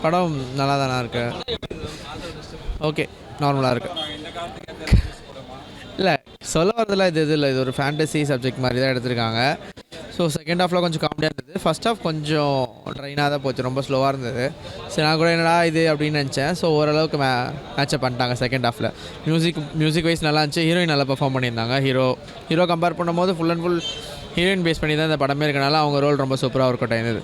படம் நல்லா தானே இருக்கு. ஓகே, நார்மலாக இருக்கு. இல்லை சொல்ல வரதில்ல, இது இல்லை, இது ஒரு ஃபேண்டசி சப்ஜெக்ட் மாதிரி தான் எடுத்திருக்காங்க. ஸோ செகண்ட் ஹாஃபில் கொஞ்சம் காமெடியாக இருந்தது. ஃபஸ்ட் ஹாஃப் கொஞ்சம் ட்ரைனாக தான் போச்சு, ரொம்ப ஸ்லோவாக இருந்தது. சரி, நான் கூட என்னடா இது அப்படின்னு நினச்சேன். ஸோ ஓரளவுக்கு மேட்சப் பண்ணிட்டாங்க செகண்ட் ஹாஃபில். மியூசிக் வைஸ் நல்லா இருந்துச்சு. ஹீரோயின் நல்லா பெர்ஃபார்ம் பண்ணியிருந்தாங்க. ஹீரோ கம்பேர் பண்ணும்போது full and full heroine base பண்ணி தான் இந்த படமே இருக்கனால அவங்க ரோல் ரொம்ப சூப்பராக ஒர்க் அவுட் ஆயிருந்தது.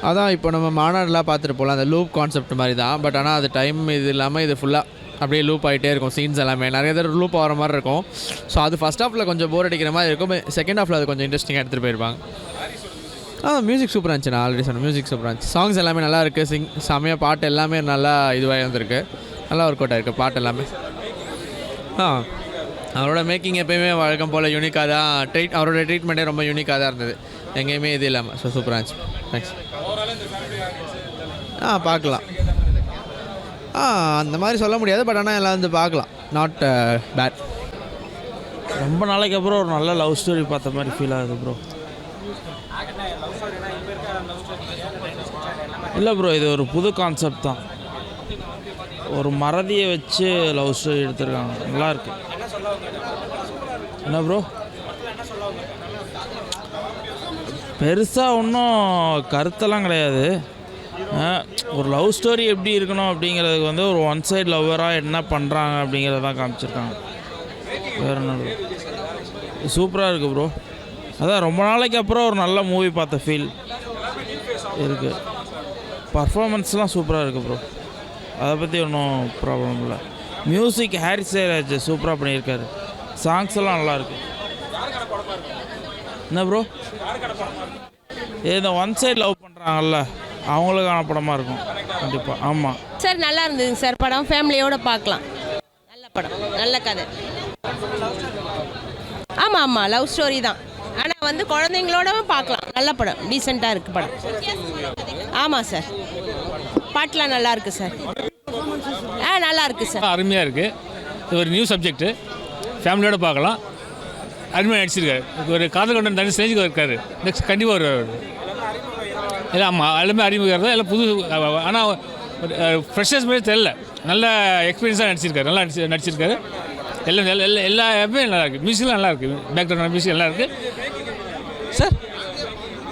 அதான் இப்போ நம்ம மாநாடுலாம் பார்த்துட்டு போகலாம், அந்த லூப் கான்செப்ட் மாதிரி தான். பட் ஆனால் அது டைம் இது இல்லாமல் இது ஃபுல்லாக அப்படியே லூப் ஆகிட்டே இருக்கும். சீன்ஸ் எல்லாமே நிறைய தடவை லூப் ஆகிற மாதிரி இருக்கும். ஸோ அது ஃபஸ்ட் ஹாஃபில் கொஞ்சம் போர் அடிக்கிற மாதிரி இருக்கும். செகண்ட் ஹாஃபில் அது கொஞ்சம் இன்ட்ரெஸ்டிங்காக எடுத்துகிட்டு போயிருப்பாங்க. மியூசிக் சூப்பராக இருந்துச்சு. நான் ஆல்ரெடி சொன்னேன், மியூசிக் சூப்பராக இருந்துச்சு. சாங்ஸ் எல்லாமே நல்லா இருக்குது. செமையாக பாட்டு எல்லாமே நல்லா இதுவாக இருந்திருக்கு. நல்லா ஒர்க் அவுட் ஆகிருக்கு பாட்டு எல்லாமே. அவரோட மேக்கிங் எப்போயுமே வழக்கம் போல் யூனிக்காக தான். அவரோட ட்ரீட்மெண்ட்டே ரொம்ப யூனிக்காக தான் இருந்தது, எங்கேயுமே இது இல்லாமல். ஸோ சூப்பராக இருந்துச்சு. தேங்க்ஸ். பார்க்கலாம். அந்த மாதிரி சொல்ல முடியாது. பட் ஆனால் எல்லாம் வந்து பார்க்கலாம். Not bad. ரொம்ப நாளைக்கு அப்புறம் ஒரு நல்ல லவ் ஸ்டோரி பார்த்த மாதிரி ஃபீல் ஆகுது ப்ரோ. இல்லை ப்ரோ, இது ஒரு புது கான்செப்ட் தான். ஒரு மறதியை வச்சு லவ் ஸ்டோரி எடுத்திருக்காங்க. நல்லாயிருக்கு. என்ன ப்ரோ, பெருசாக ஒன்றும் கருத்தெல்லாம் கிடையாது. ஒரு லவ் ஸ்டோரி எப்படி இருக்கணும் அப்படிங்கிறதுக்கு வந்து ஒரு ஒன் சைடு லவ்வராக என்ன பண்ணுறாங்க அப்படிங்கிறதான் காமிச்சிருக்காங்க. வேறு என்ன, சூப்பராக இருக்குது ப்ரோ. அதான் ரொம்ப நாளைக்கு அப்புறம் ஒரு நல்ல மூவி பார்த்த ஃபீல் இருக்குது. பர்ஃபார்மன்ஸ்லாம் சூப்பராக இருக்குது ப்ரோ. அதை பற்றி ஒன்றும் ப்ராப்ளம் இல்லை. மியூசிக் ஹாரிஸ் ஜெயராஜ் சூப்பராக பண்ணியிருக்காரு. சாங்ஸ் எல்லாம் நல்லாயிருக்கு. என்ன ப்ரோ, இந்த ஒன் சைடு லவ் பண்ணுறாங்கல்ல அவங்களுக்கான படமாக இருக்கும் கண்டிப்பாக. ஆமாம் சார், நல்லா இருந்ததுங்க சார். படம் ஃபேமிலியோடு பார்க்கலாம். நல்ல படம், நல்ல கதை. ஆமாம், லவ் ஸ்டோரி தான். ஆனால் வந்து குழந்தைங்களோடவும் பார்க்கலாம். நல்ல படம், டீசெண்டாக இருக்குது படம். ஆமாம் சார், பாட்டெலாம் நல்லா இருக்குது சார். நல்லா இருக்குது சார். அருமையாக இருக்குது. இது ஒரு நியூ சப்ஜெக்ட்டு, ஃபேமிலியோடு பார்க்கலாம். அருமையாக நடிச்சிருக்காரு. ஒரு காதல் கொண்ட தனி ஸ்டேஜுக்கு இருக்காரு. நெக்ஸ்ட் கண்டிப்பாக வருவார். இல்லை ஆமாம், எல்லாமே அறிமுகம் எல்லாம் புது. ஆனால் ஃப்ரெஷர்ஸ் மாதிரி தெரியல, நல்ல எக்ஸ்பீரியன்ஸாக நடிச்சிருக்காரு. நல்லா நடிச்சிருக்காரு. எல்லாமே நல்லா இருக்குது. மியூசிக்லாம் நல்லா இருக்குது. பேக்ரவுண்ட் மியூசிக் நல்லா இருக்குது சார்.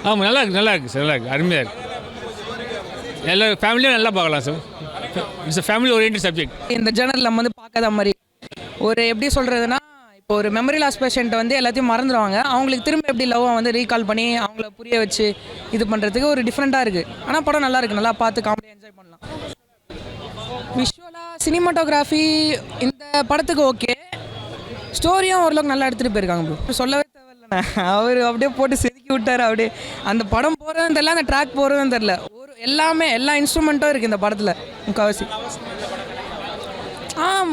ஆமாம், நல்லா இருக்குது சார். நல்லா இருக்குது, அருமையாக இருக்குது. எல்லா ஃபேமிலியும் நல்லா பார்க்கலாம் sir. It's family oriented subject. இந்த ஜேர்னல் நம்ம வந்து பார்க்காத மாதிரி ஒரு எப்படி சொல்கிறதுனா, இப்போ ஒரு மெமரி லாஸ் பேஷண்ட் வந்து எல்லாத்தையும் மறந்துடுவாங்க. அவங்களுக்கு திரும்ப எப்படி லவ்வை வந்து ரீகால் பண்ணி அவங்கள புரிய வச்சு இது பண்ணுறதுக்கு ஒரு டிஃப்ரெண்ட்டாக இருக்குது. ஆனால் படம் நல்லா இருக்குது. நல்லா பார்த்து காமெடியாக என்ஜாய் பண்ணலாம். விஷுவலாக சினிமாட்டோகிராஃபி இந்த படத்துக்கு ஓகே. ஸ்டோரியும் ஓரளவுக்கு நல்லா எடுத்துகிட்டு போயிருக்காங்க ப்ரோ. சொல்லவே தேவையில்லை, அவர் அப்படியே போட்டு செதுக்கி விட்டார். அப்படியே அந்த படம் போகிறதும் தெரில, அந்த ட்ராக் போகிறதும் தெரில. எல்லாமே எல்லா இன்ஸ்ட்ருமெண்ட்டும் இருக்குது இந்த படத்தில் முக்கால்வாசி.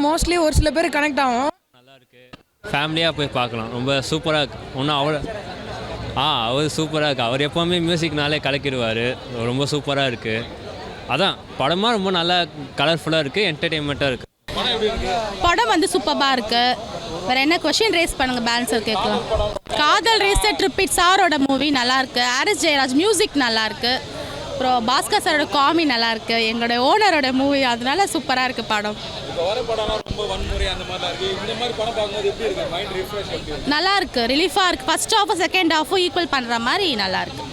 மோஸ்ட்லி ஒரு சில பேர் கனெக்ட் ஆகும். நல்லா இருக்குது, ஃபேமிலியாக போய் பார்க்கலாம். ரொம்ப சூப்பராக இருக்குது. ஒன்றும் அவர் சூப்பராக இருக்குது. அவர் எப்போவுமே மியூசிக்னாலே கலக்கிடுவார். ரொம்ப சூப்பராக இருக்குது. அதான் படமாக ரொம்ப நல்லா கலர்ஃபுல்லாக இருக்குது, என்டர்டெயின்மெண்ட்டாக இருக்குது. படம் வந்து சூப்பராக இருக்குது. வேறு என்ன கொஷின் ரேஸ் பண்ணுங்கள், பேலன்ஸர் கேட்கலாம். காதல் ரேஸ் ட்ரிப்பிட் சாரோட மூவி நல்லாயிருக்கு. ஹாரிஸ் ஜெயராஜ் மியூசிக் நல்லாயிருக்கு. அப்புறம் பாஸ்கர் சாரோட காமி நல்லாயிருக்கு. எங்களோட ஓனரோட மூவி, அதனால சூப்பராக இருக்குது படம். நல்லா இருக்கு, ரிலீஃபாக இருக்குது. ஃபர்ஸ்ட் ஹாஃப் செகண்ட் ஹாஃபும் ஈக்குவல் பண்ணுற மாதிரி நல்லா இருக்கு.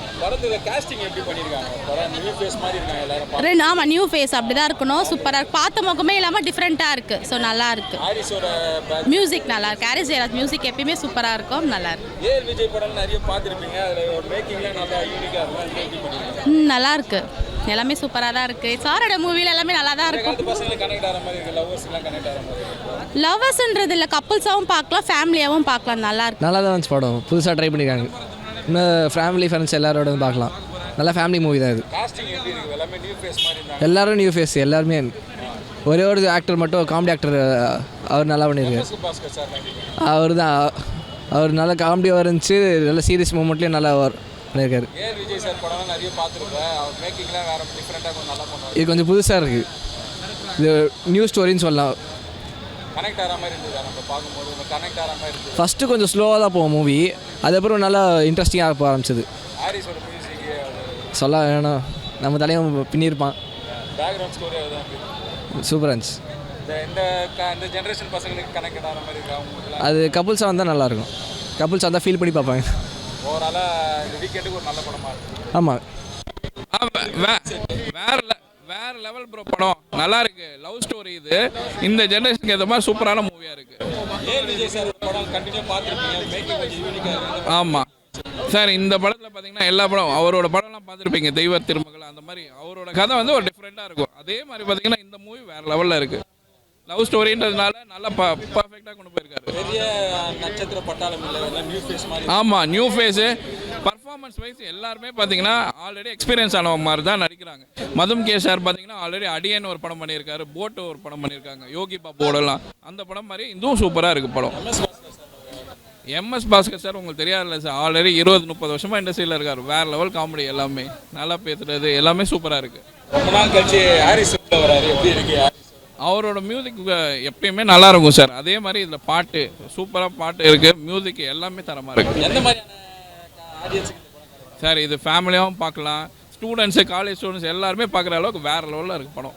ஆமாம், நியூ ஃபேஸ் அப்படி தான் இருக்கணும். சூப்பராக இருக்கு. பார்த்த முகமே இல்லாமல் டிஃப்ரெண்ட்டாக இருக்குது. ஸோ நல்லா இருக்கு. மியூசிக் நல்லா இருக்கு. ஹாரிஸ் ஜெயராஜ் மியூசிக் எப்பயுமே சூப்பராக இருக்கும். நல்லா இருக்கு. நல்லா இருக்கு. எல்லாமே சூப்பராக தான் இருக்குது. சாரோட மூவியில் எல்லாமே நல்லா தான் இருக்கும். லவ்வர்ஸ்ன்றது இல்லை, கப்புள்ஸாகவும் பார்க்கலாம், ஃபேமிலியாகவும் பார்க்கலாம். நல்லா இருக்கு. நல்லா தான் இருந்துச்சு படம். புதுசாக ட்ரை பண்ணியிருக்காங்க. இன்னும் ஃபேமிலி ஃப்ரெண்ட்ஸ் எல்லாரோட பார்க்கலாம். நல்லா ஃபேமிலி மூவி தான் இது. எல்லோரும் நியூ ஃபேஸ். எல்லாருமே ஒரே ஒரு ஆக்டர் மட்டும் காமெடி ஆக்டர், அவர் நல்லா பண்ணியிருக்காரு. அவர் நல்ல காமெடியாக இருந்துச்சு. நல்ல சீரியஸ் மூமெண்ட்லேயும் நல்லா பண்ணியிருக்காரு. இது கொஞ்சம் புதுசாக இருக்குது. இது நியூ ஸ்டோரின்னு சொல்லலாம். ஃபஸ்ட்டு கொஞ்சம் ஸ்லோவாக தான் போகும் மூவி. அதுக்கப்புறம் நல்லா இன்ட்ரெஸ்டிங்காக போக ஆரம்பிச்சது. சொல்ல வேணும், நம்ம தலையும் பின்னிருப்பான். பேக்ரவுண்ட் ஸ்டோரி அதுதான் சூப்பராக இருந்துச்சு. இந்த ஜென்ரேஷன் பசங்களுக்கு கனெக்ட் ஆகிற மாதிரி இருக்கா உங்களுக்கு? அது கப்புள்ஸாக வந்தால் நல்லாயிருக்கும். கப்புள்ஸாக வந்தால் ஃபீல் பண்ணி பார்ப்பாங்க. ஓவராலாக இந்த வீக்கெண்டுக்கு ஒரு நல்ல படமாக இருக்கும். ஆமாம். வேற லெவல் ப்ரோ படம் நல்லா இருக்கு. லவ் ஸ்டோரி இது. இந்த ஜெனரேஷனுக்கு ஏற்ற மாதிரி சூப்பரான மூவியா இருக்கு. விஜய் சார் படம் கண்டினியூ பார்த்துருப்பீங்க. மேக்கிங் கொஞ்சம் யூனிக்காக. ஆமாம் சார், இந்த படத்தில் பார்த்தீங்கன்னா எல்லா படம் அவரோட படம்லாம் பார்த்துருப்பீங்க. தெய்வ திருமகள் அந்த மாதிரி அவரோட கதை வந்து ஒரு டிஃப்ரெண்ட்டாக இருக்கும். அதே மாதிரி பார்த்தீங்கன்னா இந்த மூவி வேற லெவலில் இருக்கு. லவ் ஸ்டோரின்றதுனால நல்லா பர்ஃபெக்டாக கொண்டு போயிருக்காரு. பெரிய நட்சத்திர பட்டாளம் இல்லை, நியூ ஃபேஸ் மாதிரி. ஆமாம், நியூ ஃபேஸு. பர்ஃபார்மன்ஸ் வைஸ் எல்லாருமே பார்த்தீங்கன்னா ஆல்ரெடி எக்ஸ்பீரியன்ஸ் ஆனவங்க மாதிரி தான் நடிக்கிறாங்க. மதும் கே சார் பார்த்தீங்கன்னா ஆல்ரெடி அடியன் ஒரு படம் பண்ணியிருக்காரு, போட்டு ஒரு படம் பண்ணியிருக்காங்க, யோகி பாபுவோடலாம். அந்த படம் மாதிரி இதுவும் சூப்பராக இருக்குது படம். எம்எஸ் பாஸ்கர் சார் உங்களுக்கு தெரியாதுல்ல சார், ஆல்ரெடி 20-30 வருஷமாக இண்டஸ்ட்ரியில் இருக்கார். வேறு லெவல் காமெடி, எல்லாமே நல்லா பேசுகிறது எல்லாமே சூப்பராக இருக்குது. ரொம்ப நாள் கழிச்சு ஹாரிஸ் வராரு, எப்படி இருக்கு? அவரோட மியூசிக் எப்பயுமே நல்லா இருக்கும் சார். அதே மாதிரி இதில் பாட்டு சூப்பராக பாட்டு இருக்குது, மியூசிக் எல்லாமே தரமாக இருக்குது. எந்த மாதிரியான ஆடியன்ஸுக்கு சார் இது ஃபேமிலியாகவும் பார்க்கலாம், ஸ்டூடெண்ட்ஸு காலேஜ் ஸ்டூடெண்ட்ஸ் எல்லாருமே பார்க்குற அளவுக்கு வேறு லெவலில் இருக்குது படம்.